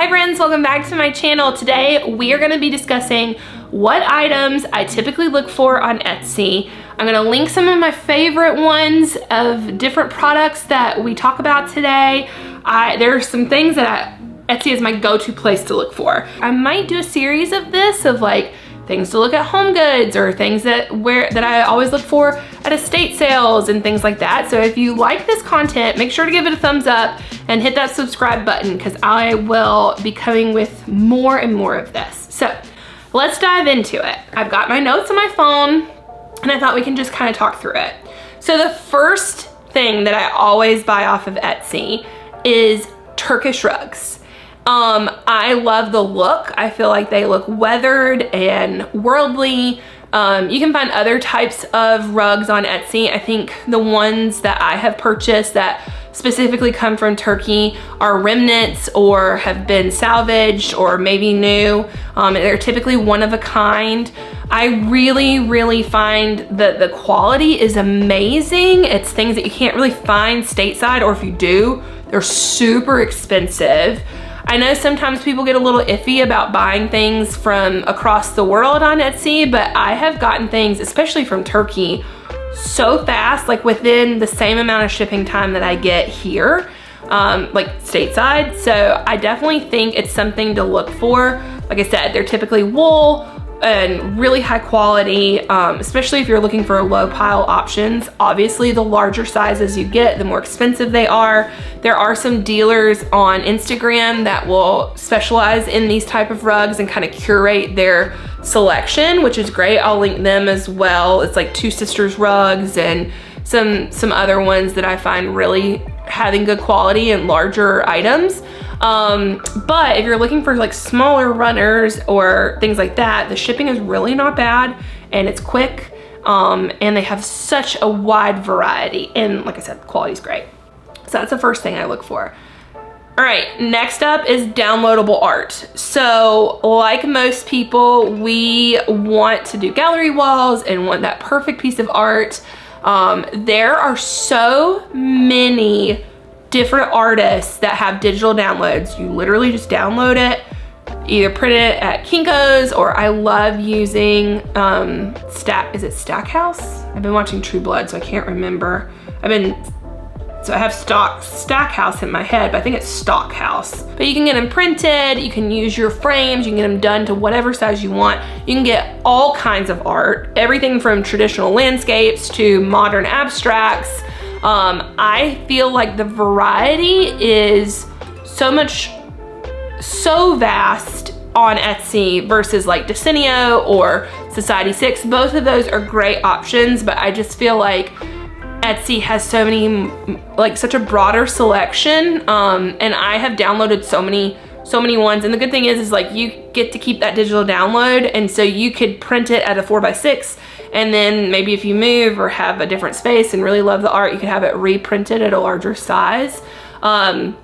Hi friends, welcome back to my channel. Today we are going to be discussing what items I typically look for on Etsy. I'm going to link some of my favorite ones of different products that we talk about today. There are some things that Etsy is my go-to place to look for. I might do a series of this of like things to look at home goods or things that I always look for at estate sales and things like that. So if you like this content, make sure to give it a thumbs up and hit that subscribe button because I will be coming with more and more of this. So let's dive into it. I've got my notes on my phone and I thought we can just kind of talk through it. So the first thing that I always buy off of Etsy is Turkish rugs. I love the look. I feel like they look weathered and worldly. You can find other types of rugs on Etsy. I think the ones that I have purchased that specifically come from Turkey are remnants or have been salvaged or maybe new. They're typically one of a kind. I really find that the quality is amazing. It's things that you can't really find stateside, or if you do, they're super expensive. I know sometimes people get a little iffy about buying things from across the world on Etsy, but I have gotten things, especially from Turkey, so fast, like within the same amount of shipping time that I get here, like stateside. So I definitely think it's something to look for. Like I said, they're typically wool and really high quality, especially if you're looking for low pile options. Obviously, the larger sizes you get, the more expensive they are. There are some dealers on Instagram that will specialize in these type of rugs and kind of curate their selection, which is great. I'll link them as well. It's like Two Sisters Rugs and some other ones that I find really having good quality and larger items. But if you're looking for like smaller runners or things like that, the shipping is really not bad and it's quick. And they have such a wide variety. And like I said, the quality is great. So that's the first thing I look for. All right, next up is downloadable art. So like most people, we want to do gallery walls and want that perfect piece of art. There are so many different artists that have digital downloads. You literally just download it, either print it at Kinko's, or I love using is it Stackhouse? I've been watching True Blood, so I can't remember. So I have Stackhouse in my head, but I think it's Stockhouse. But you can get them printed, you can use your frames, you can get them done to whatever size you want. You can get all kinds of art, everything from traditional landscapes to modern abstracts. I feel like the variety is so vast on Etsy versus like Decenio or Society 6. Both of those are great options, but I just feel like Etsy has so many, like such a broader selection. And I have downloaded so many ones. And the good thing is like you get to keep that digital download. And so you could print it at a 4x6. And then maybe if you move or have a different space and really love the art, you could have it reprinted at a larger size. One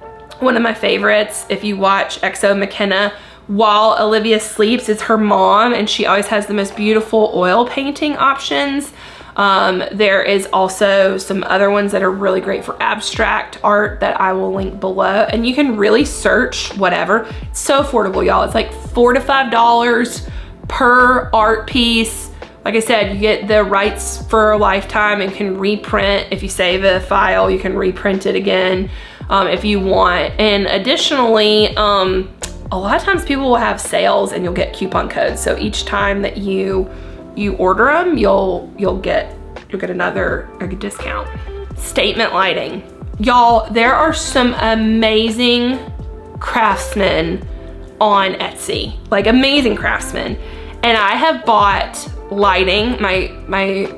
of my favorites, if you watch XO McKenna, While Olivia Sleeps, it's her mom, and she always has the most beautiful oil painting options. There is also some other ones that are really great for abstract art that I will link below. And you can really search whatever. It's so affordable, y'all. It's like $4 to $5 per art piece. Like I said, you get the rights for a lifetime and can reprint. If you save a file, you can reprint it again if you want. And additionally, a lot of times people will have sales and you'll get coupon codes. So each time that you order them, you'll get a discount. Statement lighting. Y'all, there are some amazing craftsmen on Etsy, like amazing craftsmen. And I have bought lighting. My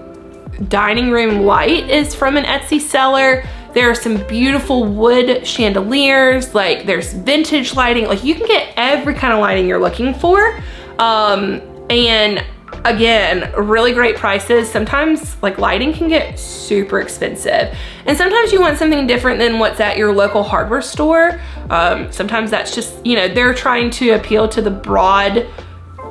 dining room light is from an Etsy seller. There are some beautiful wood chandeliers, like there's vintage lighting. Like you can get every kind of lighting you're looking for. And again, really great prices. Sometimes like lighting can get super expensive. And sometimes you want something different than what's at your local hardware store. Sometimes that's just, you know, they're trying to appeal to the broad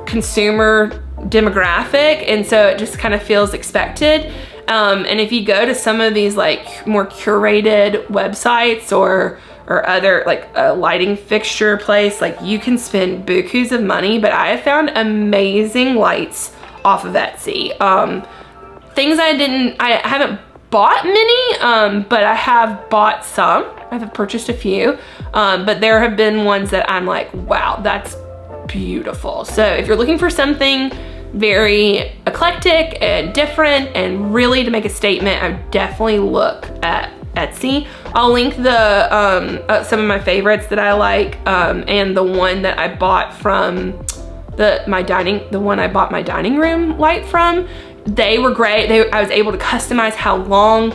consumer demographic, and so it just kind of feels expected. And if you go to some of these like more curated websites or or other like a lighting fixture place, like you can spend bukus of money, but I have found amazing lights off of Etsy. Things I haven't bought many, but I have bought some. I have purchased a few, but there have been ones that I'm like, wow, that's beautiful. So if you're looking for something very eclectic and different and really to make a statement, I would definitely look at Etsy. I'll link the some of my favorites that I like, and the one that I bought from the one I bought my dining room light from. They were great. I was able to customize how long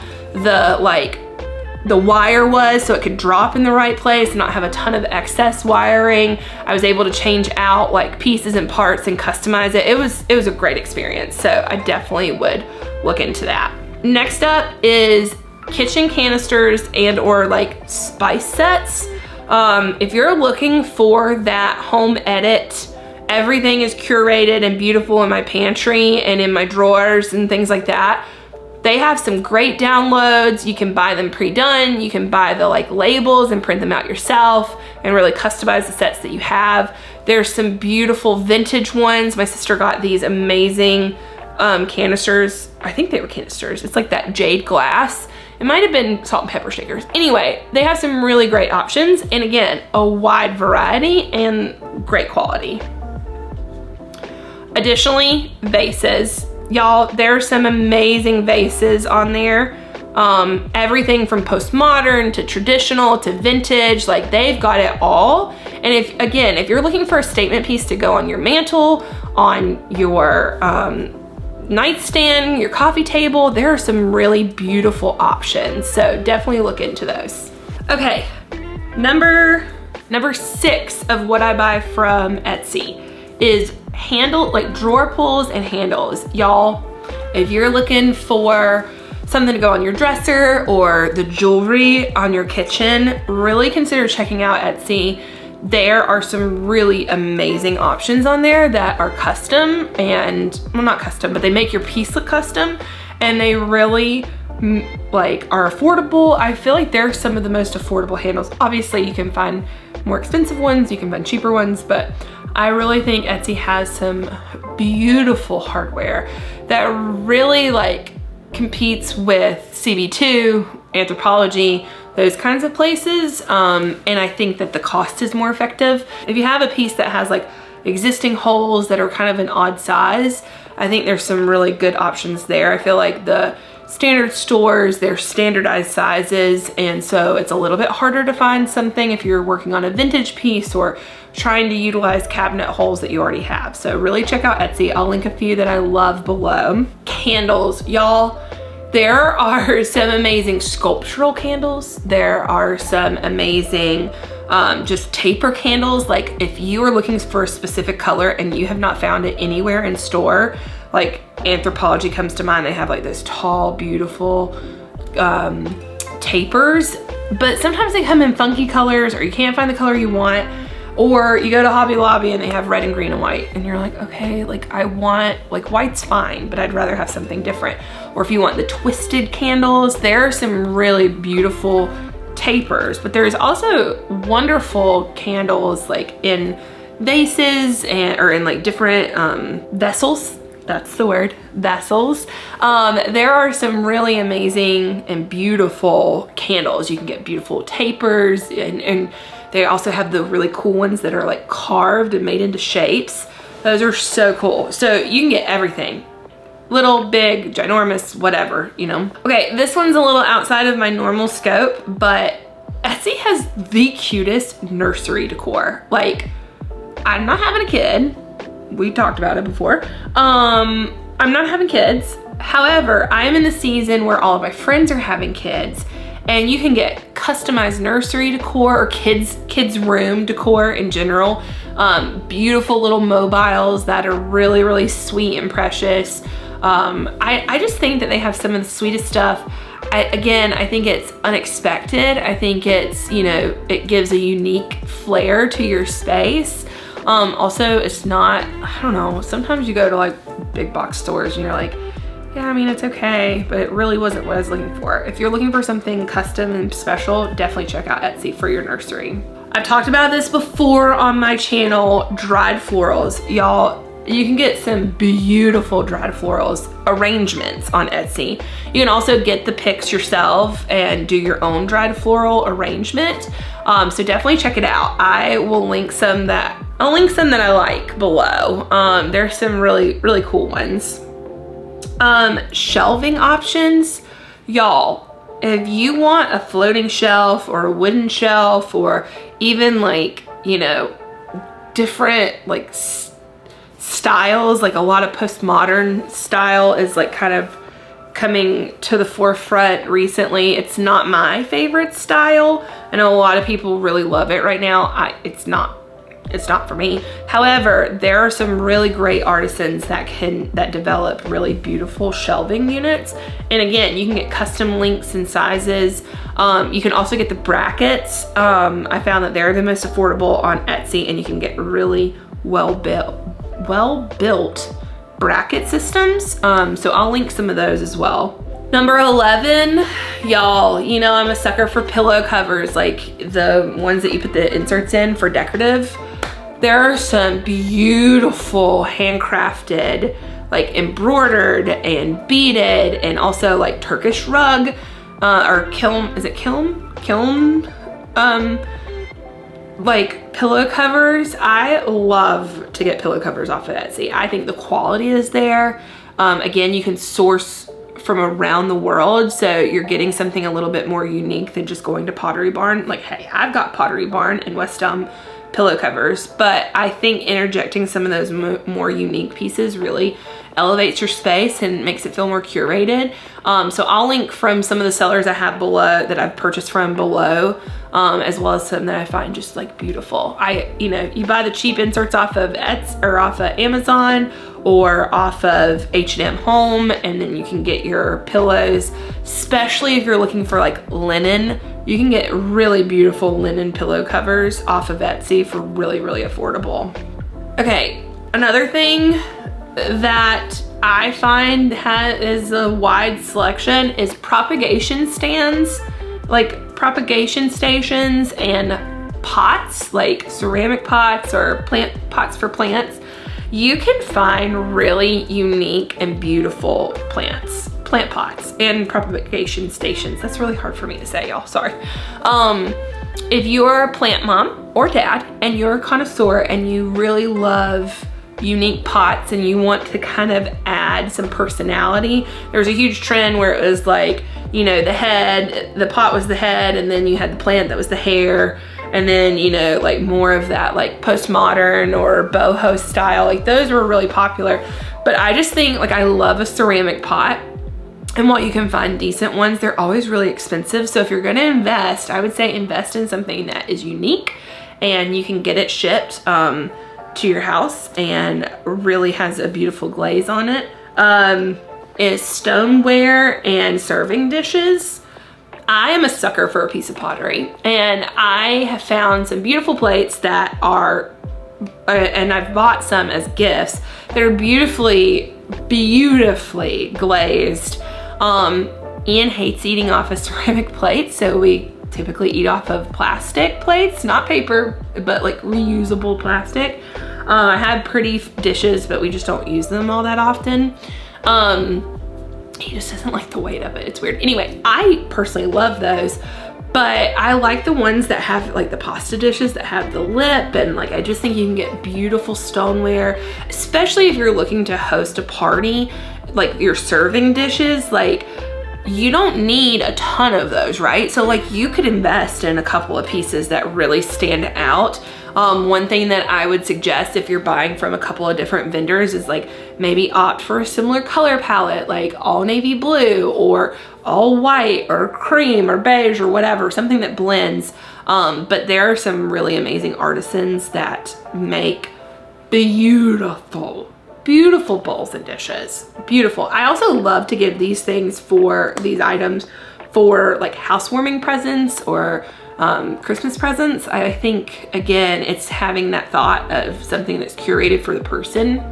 the wire was so it could drop in the right place and not have a ton of excess wiring. I was able to change out like pieces and parts and customize it. It was a great experience. So I definitely would look into that. Next up is kitchen canisters and or like spice sets. If you're looking for that home edit, everything is curated and beautiful in my pantry and in my drawers and things like that, they have some great downloads. You can buy them pre-done. You can buy the like labels and print them out yourself and really customize the sets that you have. There's some beautiful vintage ones. My sister got these amazing canisters. I think they were canisters. It's like that jade glass. It might have been salt and pepper shakers. Anyway, they have some really great options. And again, a wide variety and great quality. Additionally, vases. Y'all, there's some amazing vases on there. Everything from postmodern to traditional to vintage, like they've got it all. And if you're looking for a statement piece to go on your mantle, on your nightstand, your coffee table, there are some really beautiful options. So definitely look into those. Okay, number 6 of what I buy from Etsy is drawer pulls and handles. Y'all, if you're looking for something to go on your dresser or the jewelry on your kitchen, really consider checking out Etsy. There are some really amazing options on there that are custom and, well, not custom, but they make your piece look custom, and they really like are affordable. I feel like they're some of the most affordable handles. Obviously you can find more expensive ones, you can find cheaper ones, but I really think Etsy has some beautiful hardware that really like competes with CB2, Anthropologie, those kinds of places. And I think that the cost is more effective. If you have a piece that has like existing holes that are kind of an odd size, I think there's some really good options there. I feel like the standard stores, they're standardized sizes, and so it's a little bit harder to find something if you're working on a vintage piece or trying to utilize cabinet holes that you already have. So really check out Etsy. I'll link a few that I love below. Candles, y'all. There are some amazing sculptural candles. There are some amazing just taper candles. Like if you are looking for a specific color and you have not found it anywhere in store, like Anthropologie comes to mind. They have like those tall, beautiful tapers, but sometimes they come in funky colors or you can't find the color you want. Or you go to Hobby Lobby and they have red and green and white and you're like, okay, like I want, like white's fine, but I'd rather have something different. Or if you want the twisted candles, there are some really beautiful tapers, but there's also wonderful candles like in vases or in like different vessels. That's the word, vessels. There are some really amazing and beautiful candles. You can get beautiful tapers, and they also have the really cool ones that are like carved and made into shapes. Those are so cool. So you can get everything. Little, big, ginormous, whatever, you know. Okay, this one's a little outside of my normal scope, but Etsy has the cutest nursery decor. Like, I'm not having a kid. We talked about it before. I'm not having kids. However, I am in the season where all of my friends are having kids, and you can get customized nursery decor or kids room decor in general. Beautiful little mobiles that are really, really sweet and precious. I just think that they have some of the sweetest stuff. I think it's unexpected. I think it's, you know, it gives a unique flair to your space. Also, it's not, I don't know, sometimes you go to like big box stores and you're like, yeah, I mean, it's okay, but it really wasn't what I was looking for. If you're looking for something custom and special, definitely check out Etsy for your nursery. I've talked about this before on my channel, dried florals. Y'all, you can get some beautiful dried florals arrangements on Etsy. You can also get the pics yourself and do your own dried floral arrangement. So definitely check it out. I'll link some that I like below. There's some really, really cool ones. Shelving options, y'all. If you want a floating shelf or a wooden shelf, or even like, you know, different like styles, like a lot of postmodern style is like kind of coming to the forefront recently. It's not my favorite style. I know a lot of people really love it right now. It's not for me. However, there are some really great artisans that develop really beautiful shelving units. And again, you can get custom lengths and sizes. You can also get the brackets. I found that they're the most affordable on Etsy, and you can get really well-built bracket systems. So I'll link some of those as well. Number 11, y'all, you know I'm a sucker for pillow covers, like the ones that you put the inserts in for decorative. There are some beautiful handcrafted, like embroidered and beaded, and also like Turkish rug, or kiln, is it kiln? Kiln, like pillow covers. I love to get pillow covers off of Etsy. I think the quality is there. Again, you can source from around the world, so you're getting something a little bit more unique than just going to Pottery Barn. Like, hey, I've got Pottery Barn and West Elm pillow covers, but I think interjecting some of those more unique pieces really elevates your space and makes it feel more curated. So I'll link from some of the sellers I have below, that I've purchased from below, as well as some that I find just like beautiful. You know, you buy the cheap inserts off of Etsy or off of Amazon or off of H&M Home, and then you can get your pillows, especially if you're looking for like linen. You can get really beautiful linen pillow covers off of Etsy for really, really affordable. Okay, another thing that I find is a wide selection is propagation stands, like propagation stations, and pots, like ceramic pots or plant pots for plants. You can find really unique and beautiful plant pots and propagation stations. That's really hard for me to say, y'all, sorry. If you're a plant mom or dad and you're a connoisseur and you really love unique pots and you want to kind of add some personality, there's a huge trend where it was like, you know, the pot was the head, and then you had the plant that was the hair, and then, you know, like more of that like postmodern or boho style, like those were really popular. But I just think, like, I love a ceramic pot, and while you can find decent ones, they're always really expensive. So if you're gonna invest, I would say invest in something that is unique and you can get it shipped to your house and really has a beautiful glaze on it. Is stoneware and serving dishes. I am a sucker for a piece of pottery, and I have found some beautiful plates that are, and I've bought some as gifts, that are beautifully glazed. Ian hates eating off a ceramic plate, so we typically eat off of plastic plates, not paper, but like reusable plastic. I have pretty dishes, but we just don't use them all that often. He just doesn't like the weight of it. It's weird. Anyway, I personally love those, but I like the ones that have like the pasta dishes that have the lip, and like I just think you can get beautiful stoneware, especially if you're looking to host a party, like your serving dishes. Like, you don't need a ton of those, right? So like you could invest in a couple of pieces that really stand out. One thing that I would suggest if you're buying from a couple of different vendors is like maybe opt for a similar color palette, like all navy blue or all white or cream or beige or whatever, something that blends. But there are some really amazing artisans that make beautiful bowls and dishes. Beautiful. I also love to give these items for like housewarming presents or Christmas presents. I think, again, it's having that thought of something that's curated for the person.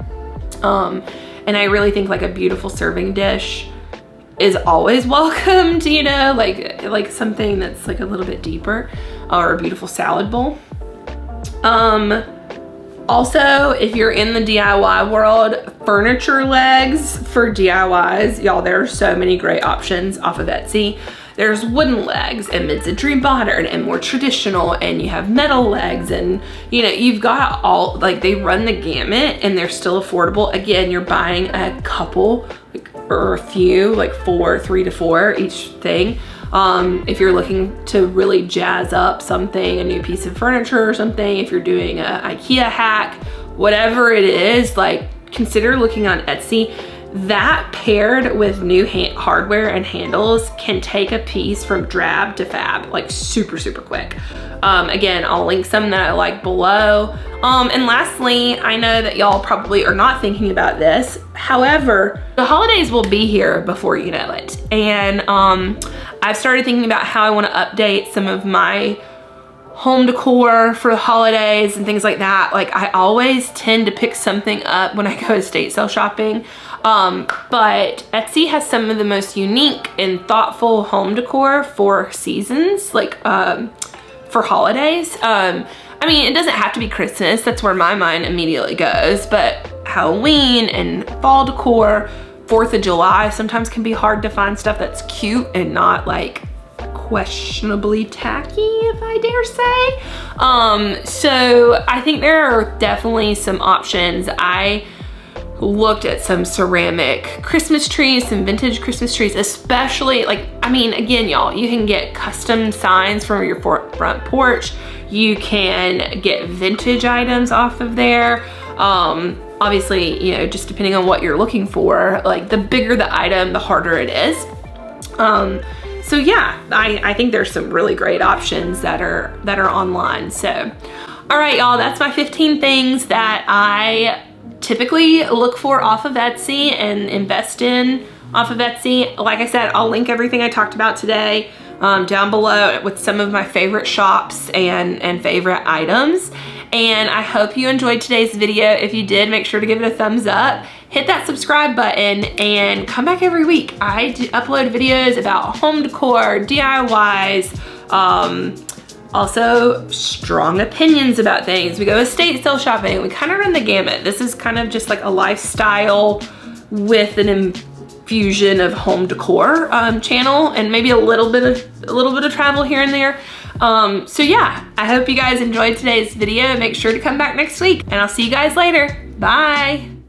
And I really think like a beautiful serving dish is always welcomed, you know, like something that's like a little bit deeper, or a beautiful salad bowl. Also, if you're in the DIY world, furniture legs for DIYs, y'all, there are so many great options off of Etsy. There's wooden legs and mid-century modern and more traditional, and you have metal legs, and you know, you've got all, like, they run the gamut and they're still affordable. Again, you're buying a couple, like, or a few, like 3 to 4 each thing. If you're looking to really jazz up something, a new piece of furniture or something, if you're doing a IKEA hack, whatever it is, like, consider looking on Etsy. That paired with new hardware and handles can take a piece from drab to fab, like super, super quick. Again, I'll link some that I like below. And lastly, I know that y'all probably are not thinking about this. However, the holidays will be here before you know it. And I've started thinking about how I want to update some of my home decor for the holidays and things like that. Like, I always tend to pick something up when I go estate sale shopping. But Etsy has some of the most unique and thoughtful home decor for seasons, like for holidays. I mean, it doesn't have to be Christmas, that's where my mind immediately goes, but Halloween and fall decor, 4th of July sometimes can be hard to find stuff that's cute and not like questionably tacky, if I dare say. So I think there are definitely some options. I looked at some ceramic Christmas trees, some vintage Christmas trees, especially, like, I mean, again, y'all, you can get custom signs from your front porch. You can get vintage items off of there. Obviously, you know, just depending on what you're looking for, like the bigger the item, the harder it is. So yeah, I think there's some really great options that are online. So, all right, y'all, that's my 15 things that I typically look for off of Etsy and invest in off of Etsy. Like I said, I'll link everything I talked about today down below with some of my favorite shops and favorite items. And I hope you enjoyed today's video. If you did, make sure to give it a thumbs up, hit that subscribe button, and come back every week. I upload videos about home decor, DIYs, also strong opinions about things. We go estate sale shopping. We kind of run the gamut. This is kind of just like a lifestyle with an infusion of home decor channel, and maybe a little bit of travel here and there. So yeah, I hope you guys enjoyed today's video. Make sure to come back next week, and I'll see you guys later. Bye.